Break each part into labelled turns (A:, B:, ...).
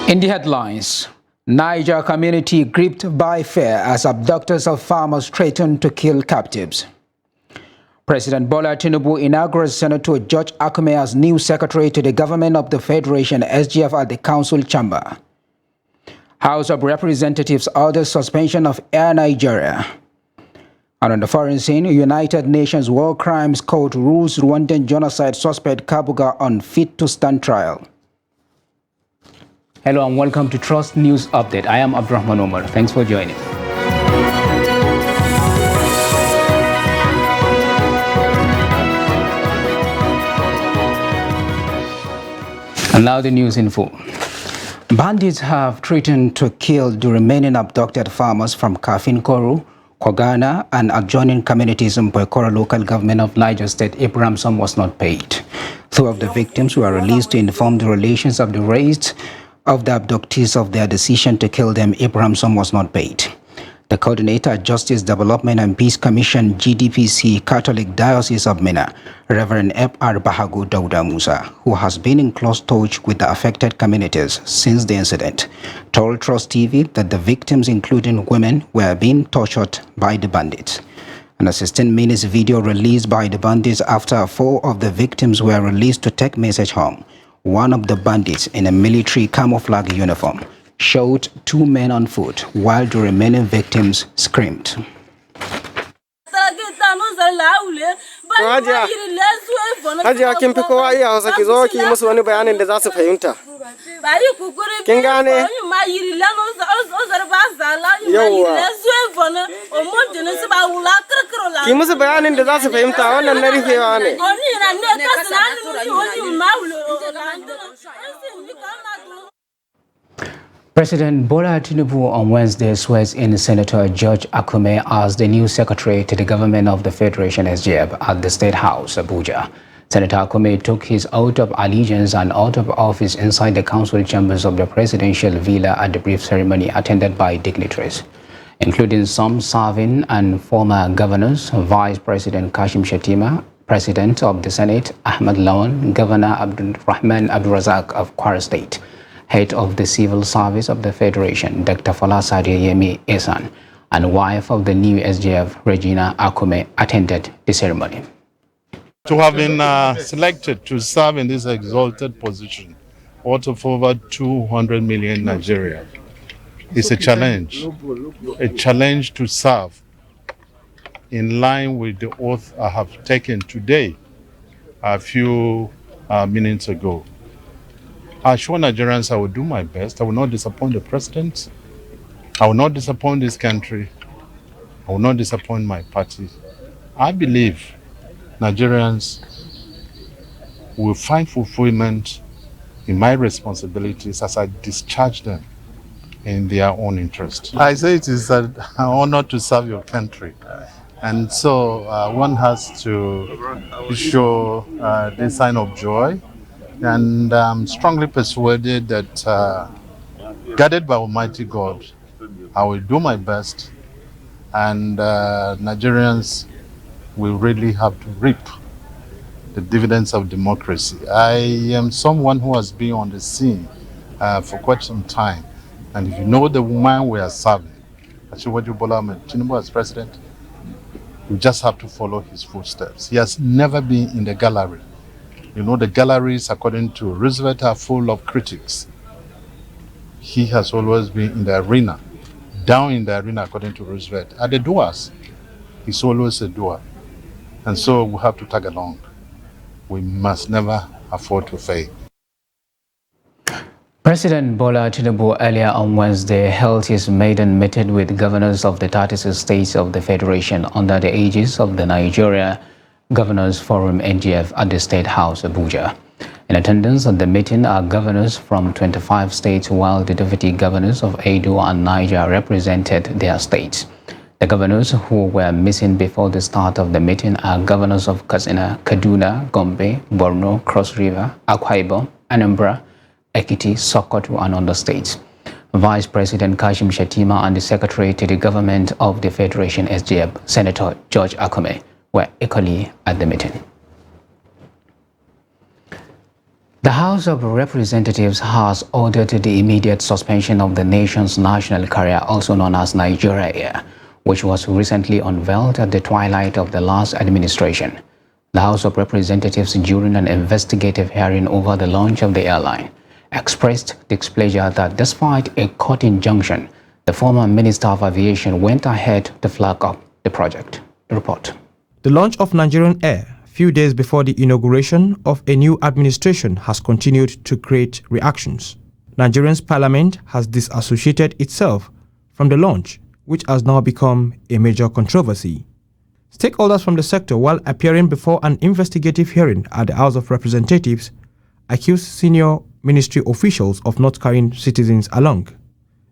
A: In the headlines, Niger community gripped by fear as abductors of farmers threaten to kill captives. President Bola Tinubu inaugurates Senator George Akume as new secretary to the government of the Federation SGF at the council chamber. House of Representatives orders suspension of Air Nigeria. And on the foreign scene, United Nations War Crimes Court rules Rwandan genocide suspect Kabuga unfit to stand trial. Hello and welcome to Trust News Update. I am Abdurrahman Omar. Thanks for joining. And now the news in full. Bandits have threatened to kill the remaining abducted farmers from Kafinkoru, Kogana, and adjoining communities in Boikoro local government of Niger State if ransom was not paid. Two of the victims were released to inform the relations of the raised of the abductees of their decision to kill them if ransom was not paid. The coordinator at Justice Development and Peace Commission GDPC Catholic Diocese of Minna, Reverend F.R. Bahago Dauda Musa, who has been in close touch with the affected communities since the incident, told Trust TV that the victims, including women, were being tortured by the bandits. In a 16-minute video released by the bandits after 4 of the victims were released to take message home, one of the bandits in a military camouflage uniform showed 2 men on foot while the remaining victims screamed.
B: Hajiya kin fi kowa iya Hausa, ki zo ki musu wani bayanin da za su fahimta. Kin gane? Ki musu bayanin da za su fahimta, wannan na rufewa ne.
A: President Bola Tinubu on Wednesday swears in Senator George Akume as the new secretary to the government of the Federation SGF at the State House, Abuja. Senator Akume took his oath of allegiance and oath of office inside the council chambers of the presidential villa at the brief ceremony attended by dignitaries, including some serving and former governors, Vice President Kashim Shettima, President of the Senate Ahmed Lawan, Governor Abdulrahman Abdulrazak of Kwara State, Head of the Civil Service of the Federation, Dr. Falasade Yemi Esan, and wife of the new SGF, Regina Akume, attended the ceremony.
C: To have been selected to serve in this exalted position, worth of over 200 million Nigeria, is a challenge to serve in line with the oath I have taken today, a few minutes ago. I assure Nigerians I will do my best. I will not disappoint the president. I will not disappoint this country. I will not disappoint my party. I believe Nigerians will find fulfillment in my responsibilities as I discharge them in their own interest. I say it is an honor to serve your country. And so one has to show this sign of joy. And I'm strongly persuaded that, guided by Almighty God, I will do my best, and Nigerians will really have to reap the dividends of democracy. I am someone who has been on the scene for quite some time, and if you know the woman we are serving, Asiwaju Bola Ahmed Tinubu as president, you just have to follow his footsteps. He has never been in the gallery. You know, the galleries, according to Roosevelt, are full of critics. He has always been in the arena, down in the arena, according to Roosevelt. At the doors, he's always a doer. And so we have to tag along. We must never afford to fail.
A: President Bola Tinubu earlier on Wednesday held his maiden meeting with governors of the 36 states of the Federation under the aegis of the Nigeria Governors Forum NGF at the State House, Abuja. In attendance at the meeting are governors from 25 states, while the deputy governors of Edo and Niger represented their states. The governors who were missing before the start of the meeting are governors of Katsina, Kaduna, Gombe, Borno, Cross River, Akwa Ibom, Anambra, Ekiti, Sokoto, and other states. Vice President Kashim Shettima and the Secretary to the Government of the Federation SGF, Senator George Akume, were equally at the meeting. The House of Representatives has ordered the immediate suspension of the nation's national carrier, also known as Nigeria Air, which was recently unveiled at the twilight of the last administration. The House of Representatives, during an investigative hearing over the launch of the airline, expressed displeasure that despite a court injunction, the former Minister of Aviation went ahead to flag up the project. The report.
D: The launch of Nigerian Air a few days before the inauguration of a new administration has continued to create reactions. Nigerian's parliament has disassociated itself from the launch, which has now become a major controversy. Stakeholders from the sector, while appearing before an investigative hearing at the House of Representatives, accused senior ministry officials of not carrying citizens along.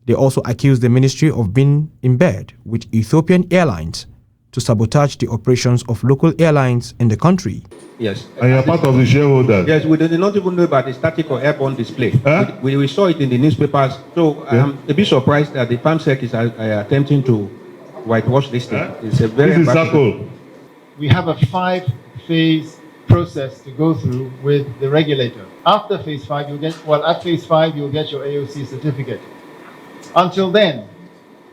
D: They also accused the ministry of being in bed with Ethiopian Airlines to sabotage the operations of local airlines in the country.
E: Yes.
F: And you're part of the shareholders?
E: Yes, we did not even know about the static or airborne display.
F: Huh?
E: We saw it in the newspapers. So I'm a bit surprised that the PAMSEC is attempting to whitewash this thing. It's a very
F: this is circle.
G: We have a 5-phase process to go through with the regulator. After phase 5, at phase 5, you'll get your AOC certificate. Until then,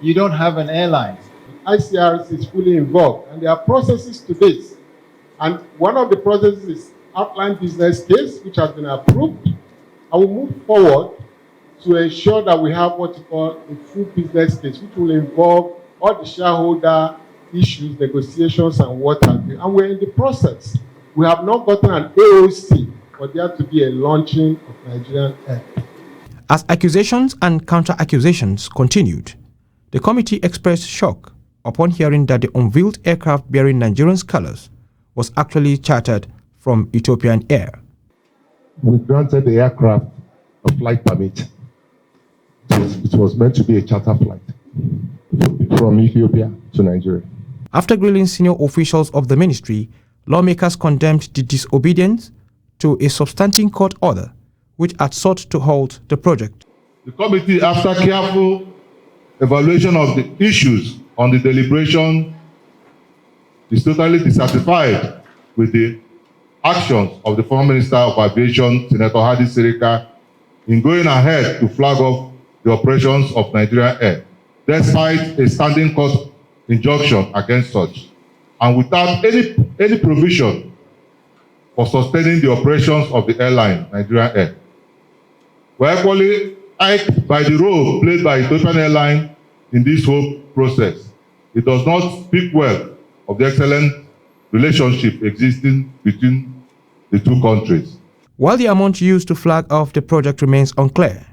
G: you don't have an airline.
H: ICRC is fully involved, and there are processes to this. And one of the processes is outline business case, which has been approved. I will move forward to ensure that we have what you call a full business case, which will involve all the shareholder issues, negotiations, and what have you. And we're in the process. We have not gotten an AOC for there to be a launching of Nigerian Air.
D: As accusations and counter-accusations continued, the committee expressed shock upon hearing that the unveiled aircraft bearing Nigerian's colors was actually chartered from Ethiopian Air.
F: We granted the aircraft a flight permit. It was meant to be a charter flight from Ethiopia to Nigeria.
D: After grilling senior officials of the ministry, lawmakers condemned the disobedience to a substantive court order which had sought to halt the project.
F: The committee, after careful evaluation of the issues on the deliberation, is totally dissatisfied with the actions of the former Minister of Aviation, Senator Hadi Sirika, in going ahead to flag off the operations of Nigerian Air, despite a standing court injunction against such, and without any provision for sustaining the operations of the airline, Nigerian Air. We're equally irked by the role played by Ethiopian Airlines in this whole process. It does not speak well of the excellent relationship existing between the two countries.
D: While the amount used to flag off the project remains unclear,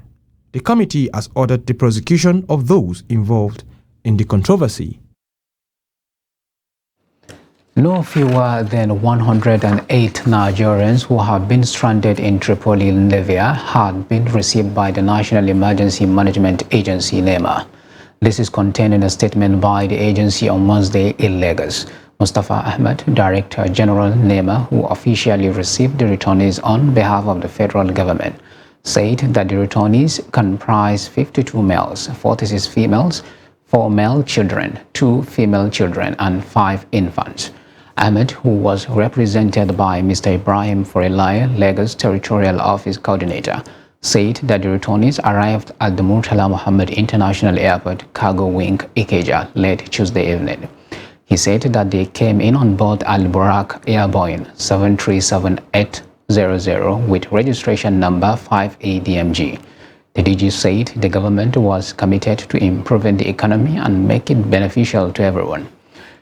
D: the committee has ordered the prosecution of those involved in the controversy.
A: No fewer than 108 Nigerians who have been stranded in Tripoli, Libya, had been received by the National Emergency Management Agency, NEMA. This is contained in a statement by the agency on Wednesday in Lagos. Mustafa Ahmed, Director General NEMA, who officially received the returnees on behalf of the federal government, said that the returnees comprise 52 males, 46 females, 4 male children, 2 female children, and 5 infants. Ahmed, who was represented by Mr. Ibrahim Forelai, Lagos Territorial Office Coordinator, said that the returnees arrived at the Murtala Muhammad International Airport Cargo Wing, Ikeja, late Tuesday evening. He said that they came in on board Al Burak Air Boeing 737-800 with registration number 5ADMG. The DG said the government was committed to improving the economy and make it beneficial to everyone.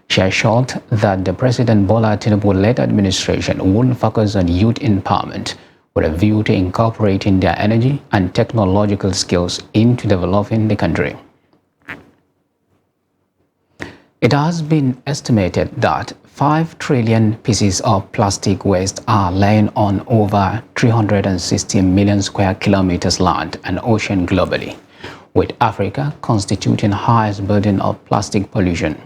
A: She assured that the President Bola Tinubu-led administration would focus on youth empowerment with a view to incorporating their energy and technological skills into developing the country. It has been estimated that 5 trillion pieces of plastic waste are laying on over 360 million square kilometers land and ocean globally, with Africa constituting the highest burden of plastic pollution.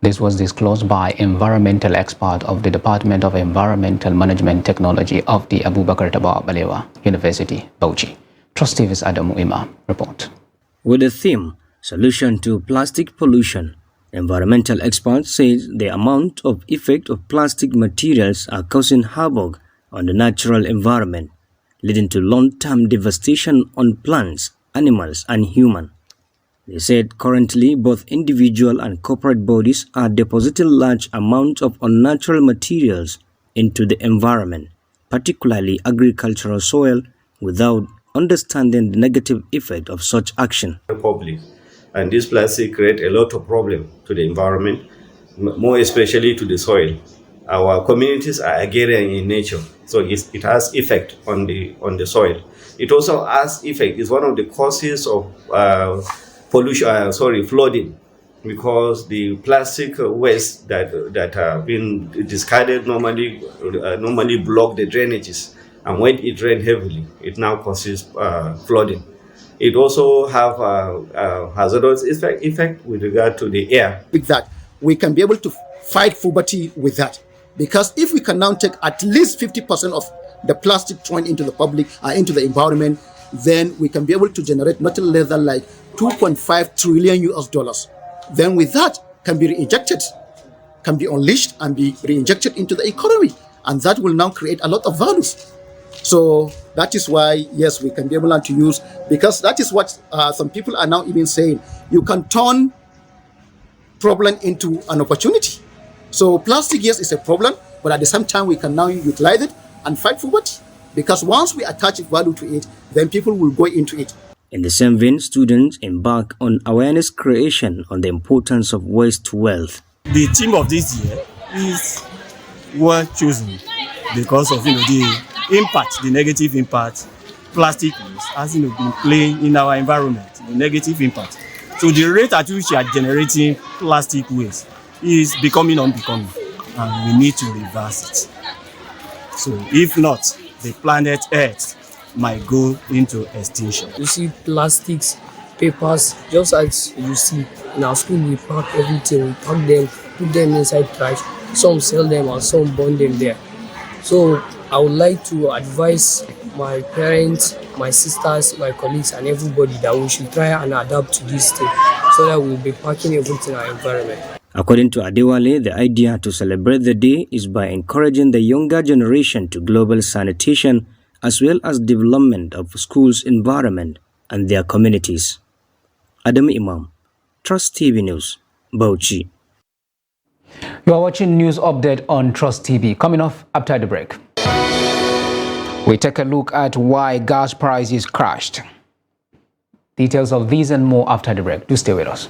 A: This was disclosed by environmental expert of the Department of Environmental Management Technology of the Abubakar Tafawa Balewa University, Bauchi. Trustees Adamu Imam report.
I: With the theme, Solution to Plastic Pollution, environmental experts say the amount of effect of plastic materials are causing havoc on the natural environment. leading to long-term devastation on plants, animals, and humans. They said currently both individual and corporate bodies are depositing large amounts of unnatural materials into the environment, particularly agricultural soil, without understanding the negative effect of such action.
J: Public. And this plastic create a lot of problem to the environment, more especially to the soil. Our communities are agrarian in nature, so it has effect on the soil. It also has effect, it's one of the causes of flooding, because the plastic waste that have been discarded normally block the drainages, and when it rains heavily, it now causes flooding. It also have a hazardous effect with regard to the air.
K: With that, we can be able to fight poverty with that, because if we can now take at least 50% of the plastic thrown into the public, into the environment, then we can be able to generate nothing less than like $2.5 trillion US. Then with that can be reinjected, can be unleashed and be reinjected into the economy. And that will now create a lot of values. So that is why, yes, we can be able to use, because that is what some people are now even saying. You can turn problem into an opportunity. So plastic, yes, is a problem, but at the same time, we can now utilize it and fight for what? Because once we attach value to it, then people will go into it.
I: In the same vein, students embark on awareness creation on the importance of waste to wealth.
L: The theme of this year is well chosen because of the impact, the negative impact plastic use has been playing in our environment, the negative impact. So the rate at which we are generating plastic waste is becoming unbecoming, and we need to reverse it. So if not, the planet Earth might go into extinction.
M: You see plastics, papers, just as you see in our school, we pack everything, we pack them, put them inside trash. Some sell them and some burn them there. So I would like to advise my parents, my sisters, my colleagues, and everybody that we should try and adapt to this thing so that we'll be packing everything in our environment.
I: According to Adewale, the idea to celebrate the day is by encouraging the younger generation to global sanitation as well as development of schools' environment and their communities. Adam Imam, Trust TV News, Bauchi.
A: You are watching News Update on Trust TV. Coming off after the break, we take a look at why gas prices crashed. Details of these and more after the break. Do stay with us.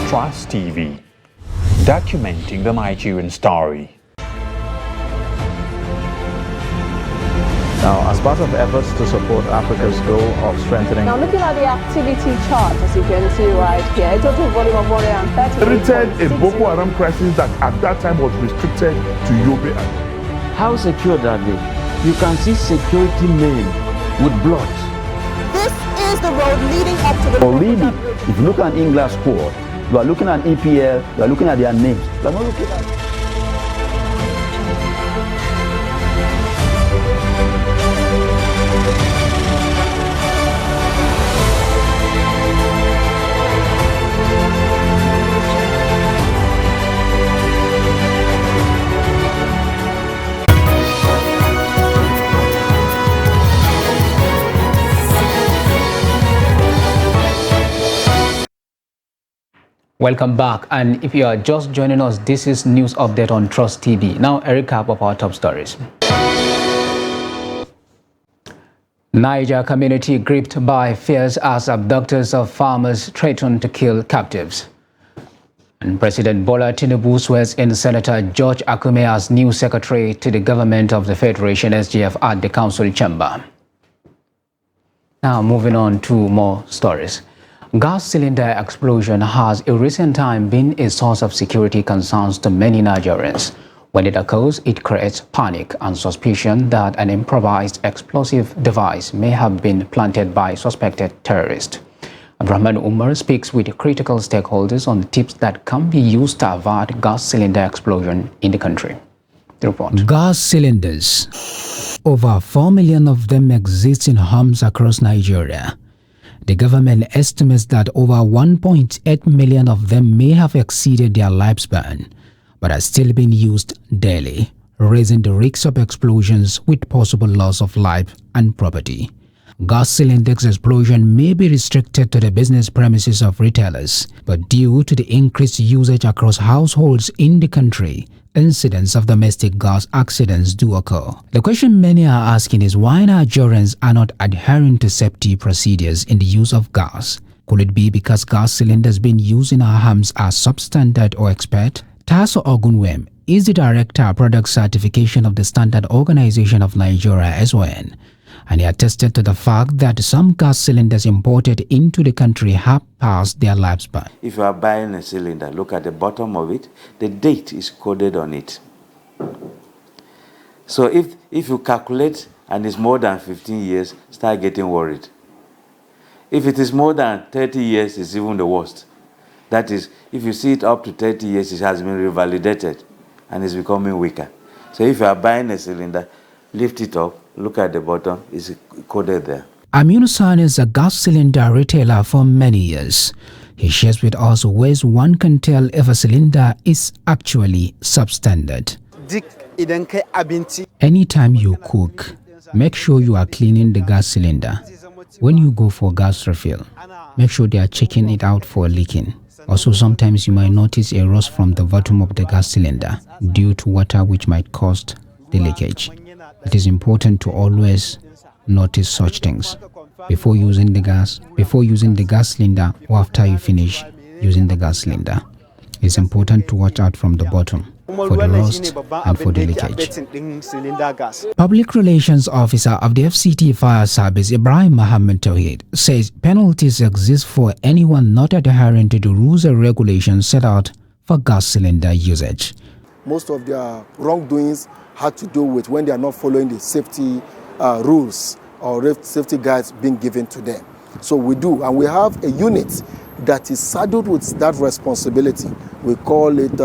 N: Trust TV, documenting the Nigerian story.
O: Now, as part of efforts to support Africa's goal of strengthening...
P: Now, looking at the activity chart, as you can see right here, a total volume of 130...
Q: Created a Boko Haram crisis that at that time was restricted to Yobe.
R: How secure are they? You can see security men with blood.
P: This is the road leading up to the...
R: Already, if you look at English squad, you are looking at EPL, you are looking at their names. You are not looking at...
A: Welcome back, and if you are just joining us, this is News Update on Trust TV. Now, a recap of our top stories. Niger community gripped by fears as abductors of farmers threaten to kill captives. And President Bola Tinubu swears in Senator George Akume as new secretary to the government of the Federation SGF at the council chamber. Now, moving on to more stories. Gas cylinder explosion has in recent time been a source of security concerns to many Nigerians. When it occurs, it creates panic and suspicion that an improvised explosive device may have been planted by suspected terrorists. Abdurrahman Umar speaks with critical stakeholders on tips that can be used to avert gas cylinder explosion in the country. The report.
S: Gas cylinders. Over 4 million of them exist in homes across Nigeria. The government estimates that over 1.8 million of them may have exceeded their lifespan, but are still being used daily, raising the risk of explosions with possible loss of life and property. Gas cylinders explosion may be restricted to the business premises of retailers, but due to the increased usage across households in the country, incidents of domestic gas accidents do occur. The question many are asking is why Nigerians are not adhering to safety procedures in the use of gas. Could it be because gas cylinders being used in our homes are substandard or expired? Taso Ogunwem is the Director of Product Certification of the Standard Organization of Nigeria (SON), and he attested to the fact that some gas cylinders imported into the country have passed their lifespan.
T: If you are buying a cylinder, look at the bottom of it, the date is coded on it. So if you calculate and it's more than 15 years, start getting worried. If it is more than 30 years, it's even the worst. That is, if you see it up to 30 years, it has been revalidated and is becoming weaker. So if you are buying a cylinder, lift it up, look at the bottom, it's coded there.
S: Amunusan is a gas cylinder retailer for many years. He shares with us ways one can tell if a cylinder is actually substandard. Anytime you cook, make sure you are cleaning the gas cylinder. When you go for gas refill, make sure they are checking it out for leaking. Also, sometimes you might notice a rust from the bottom of the gas cylinder due to water, which might cause the leakage. It is important to always notice such things before using the gas cylinder, or after you finish using the gas cylinder. It's important to watch out from the bottom for the rust and for the leakage. Public Relations Officer of the FCT Fire Service, Ibrahim Mohammed Tawhid, says penalties exist for anyone not adhering to the rules and regulations set out for gas cylinder usage.
U: Most of their wrongdoings had to do with when they are not following the safety rules or safety guides being given to them. So we do, and we have a unit that is saddled with that responsibility. We call it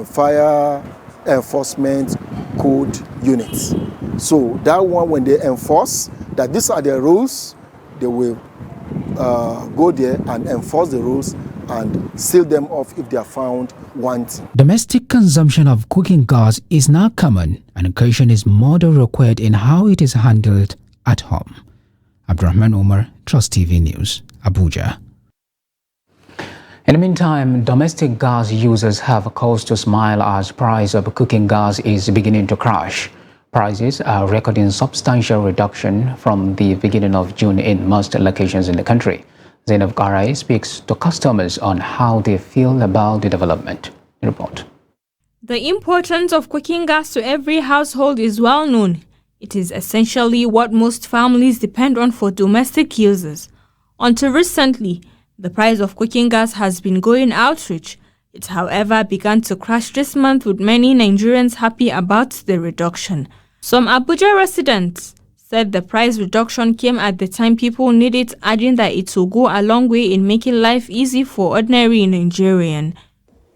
U: Fire Enforcement Code Units. So that one, when they enforce that these are the rules, they will go there and enforce the rules and seal them off if they are found wanting.
S: Domestic consumption of cooking gas is now common, and caution is more required in how it is handled at home. Abdurrahman Umar, Trust TV News, Abuja.
A: In the meantime, domestic gas users have cause to smile as price of cooking gas is beginning to crash. Prices are recording substantial reduction from the beginning of June in most locations in the country. Zainab Garay speaks to customers on how they feel about the development. Report.
V: The importance of cooking gas to every household is well known. It is essentially what most families depend on for domestic users. Until recently, the price of cooking gas has been going outreach. It, however, began to crash this month with many Nigerians happy about the reduction. Some Abuja residents said the price reduction came at the time people need it, adding that it will go a long way in making life easy for ordinary Nigerian.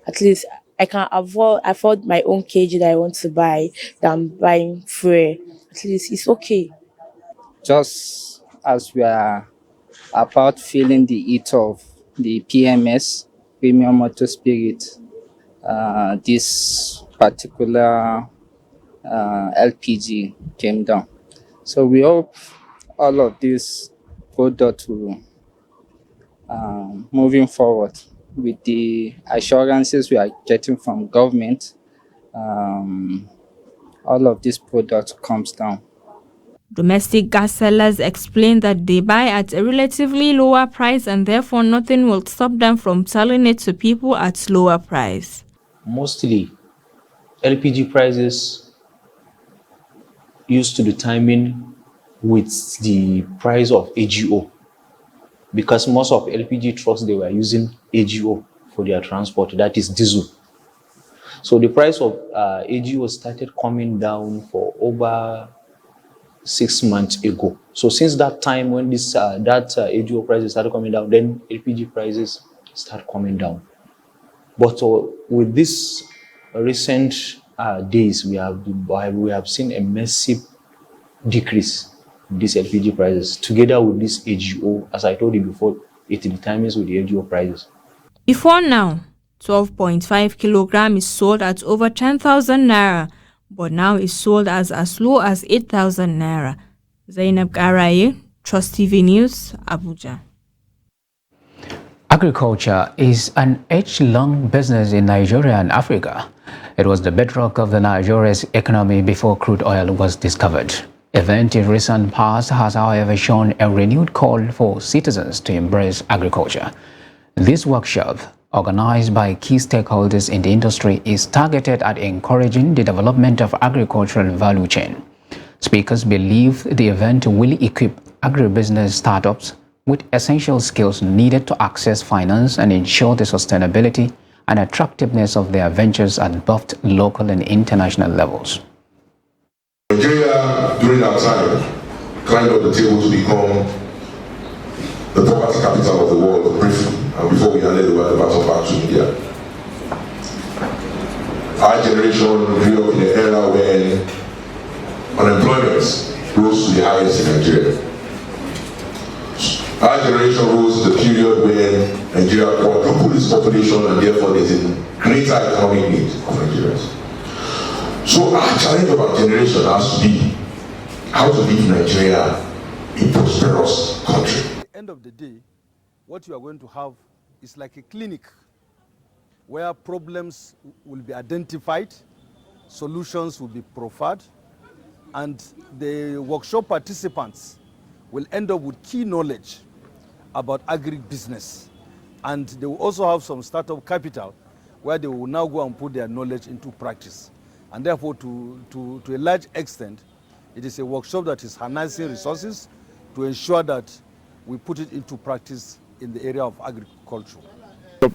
W: At least I can afford my own kg that I want to buy than buying fuel. At least it's okay.
X: Just as we are about feeling the heat of the PMS, Premium Motor Spirit, this particular LPG came down. So we hope all of this go to moving forward. with the assurances we are getting from government, all of these products comes down.
V: Domestic gas sellers explain that they buy at a relatively lower price and therefore nothing will stop them from selling it to people at lower price.
B: Mostly, LPG prices used to determine with the price of AGO, because most of LPG trucks, they were using AGO for their transport, that is diesel. So the price of AGO started coming down for over 6 months ago. So since that time when this AGO prices started coming down, then LPG prices start coming down. But with this recent days, we have seen a massive decrease in these LPG prices. Together with this AGO, as I told you before, it determines with the AGO prices.
V: Before now, 12.5 kilogram is sold at over 10,000 naira, but now is sold as low as 8,000 naira. Zainab Garaye, Trust TV News, Abuja.
A: Agriculture is an age-long business in Nigeria and Africa. It was the bedrock of the Nigeria's economy before crude oil was discovered. Event in recent past has, however, shown a renewed call for citizens to embrace agriculture. This workshop, organized by key stakeholders in the industry, is targeted at encouraging the development of agricultural value chain. Speakers believe the event will equip agribusiness startups with essential skills needed to access finance and ensure the sustainability and attractiveness of their ventures at both local and international levels.
C: Nigeria, during our time, climbed up the table to become the property capital of the world briefly, and before we handed over the baton back to India. Our generation grew up in an era when unemployment rose to the highest in Nigeria. Our generation rose to the period when Nigeria quadrupled its population, and therefore there's a greater economic need of Nigerians. So our challenge of our generation has to be how to leave Nigeria a prosperous country.
E: At the end of the day, what you are going to have is like a clinic where problems will be identified, solutions will be proffered, and the workshop participants will end up with key knowledge about agribusiness. And they will also have some startup capital where they will now go and put their knowledge into practice. And therefore, to a large extent, it is a workshop that is harnessing resources to ensure that we put it into practice in the area of agriculture.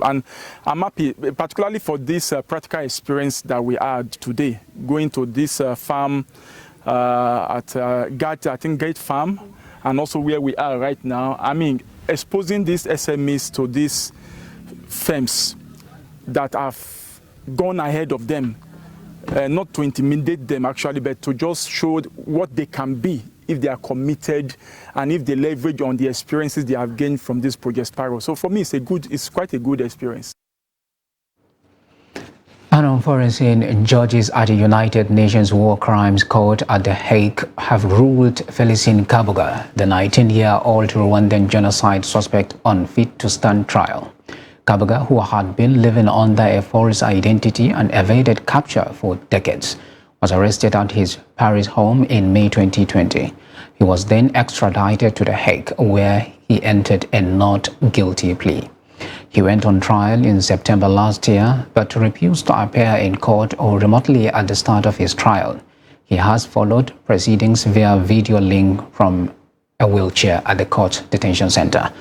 G: And I'm happy, particularly for this practical experience that we had today, going to this farm at Gate Farm, and also where we are right now. I mean, exposing these SMEs to these firms that have gone ahead of them, not to intimidate them actually, but to just show what they can be if they are committed and if they leverage on the experiences they have gained from this Project Sparrow. So for me, it's quite a good experience.
A: And on foreign scene, judges at the United Nations War Crimes Court at The Hague have ruled Félicien Kabuga, the 19-year-old Rwandan genocide suspect, unfit to stand trial. Kabuga, who had been living under a false identity and evaded capture for decades, was arrested at his Paris home in May 2020. He was then extradited to The Hague, where he entered a not guilty plea. He went on trial in September last year, but refused to appear in court or remotely at the start of his trial. He has followed proceedings via video link from a wheelchair at the court detention center.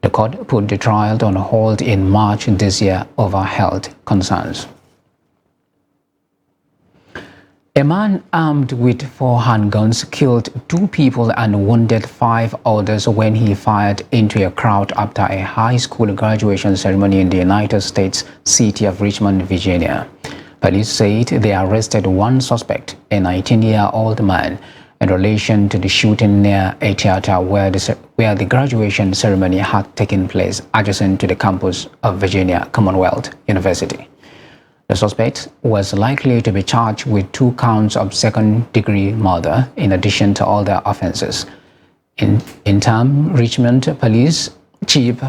A: The court put the trial on hold in March this year over health concerns. A man armed with 4 handguns killed 2 people and wounded 5 others when he fired into a crowd after a high school graduation ceremony in the United States city of Richmond, Virginia. Police said they arrested one suspect, a 19-year-old man, in relation to the shooting near a theater where the graduation ceremony had taken place adjacent to the campus of Virginia Commonwealth University. The suspect was likely to be charged with 2 counts of second-degree murder in addition to other offenses. In Richmond Police Chief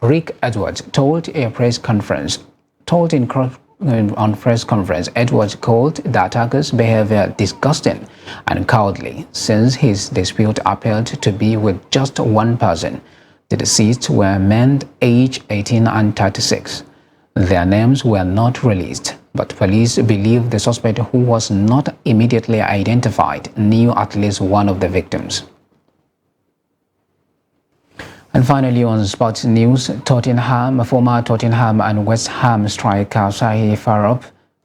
A: Rick Edwards told on press conference, Edwards called the attackers' behavior disgusting and cowardly since his dispute appeared to be with just one person. The deceased were men aged 18 and 36. Their names were not released, but police believe the suspect, who was not immediately identified, knew at least one of the victims. And finally, on sports news, former Tottenham and West Ham striker Serhii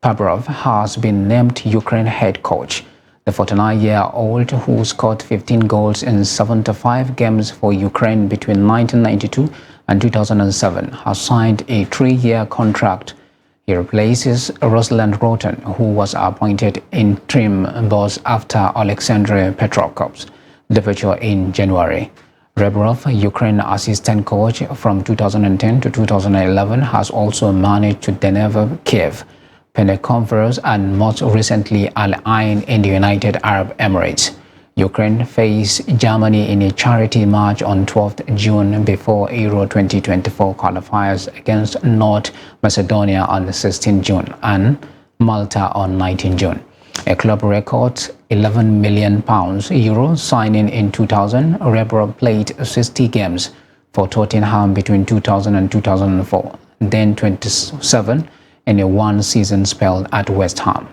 A: Pavlov has been named Ukraine head coach. The 49-year-old, who scored 15 goals in 75 games for Ukraine between 1992 and 2007, has signed a 3-year contract. He replaces Ruslan Roten, who was appointed interim boss after Alexander Petrokov's departure in January. Rebrov, Ukraine assistant coach from 2010 to 2011, has also managed to Dnipro, Kiev, Pentecost, and most recently Al Ain in the United Arab Emirates. Ukraine faced Germany in a charity match on 12th June before Euro 2024 qualifiers against North Macedonia on 16 June and Malta on 19 June. A club record €11 million signing in 2000. Rebrov played 60 games for Tottenham between 2000 and 2004, then 27 in a one-season spell at West Ham.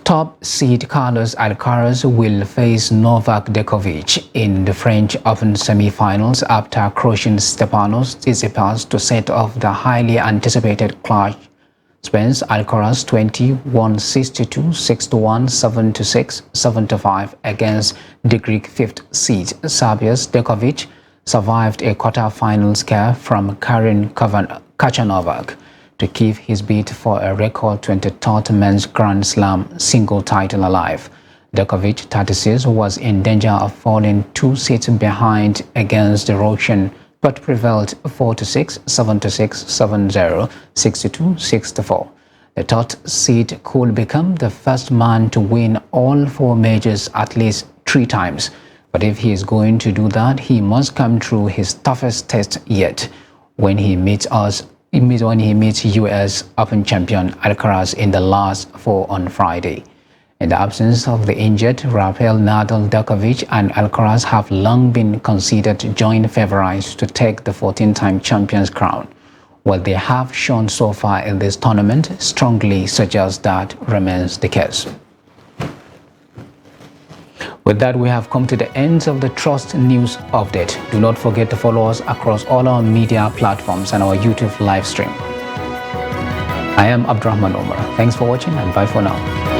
A: Top seed Carlos Alcaraz will face Novak Djokovic in the French Open semi-finals after crushing Stefanos Tsitsipas to set off the highly anticipated clash. Spence Alcaraz 21 6-2, 6-1, 7-6, 7-5 against the Greek fifth seed Serbia's Djokovic survived a quarter-final scare from Karen Khachanov to keep his bid for a record 23rd men's Grand Slam single title alive. Djokovic, 36, was in danger of falling 2 sets behind against the Russian, but prevailed 4-6, 7-6, 7-0, 6-2, 6-4. The third seed could become the first man to win all 4 majors at least 3 times. But if he is going to do that, he must come through his toughest test yet when he meets US Open champion Alcaraz in the last 4 on Friday. In the absence of the injured, Rafael Nadal, Djokovic and Alcaraz have long been considered joint favorites to take the 14-time champion's crown. What they have shown so far in this tournament strongly suggests that remains the case. With that, we have come to the end of the Trust News Update. Do not forget to follow us across all our media platforms and our YouTube live stream. I am Abdurrahman Omar. Thanks for watching and bye for now.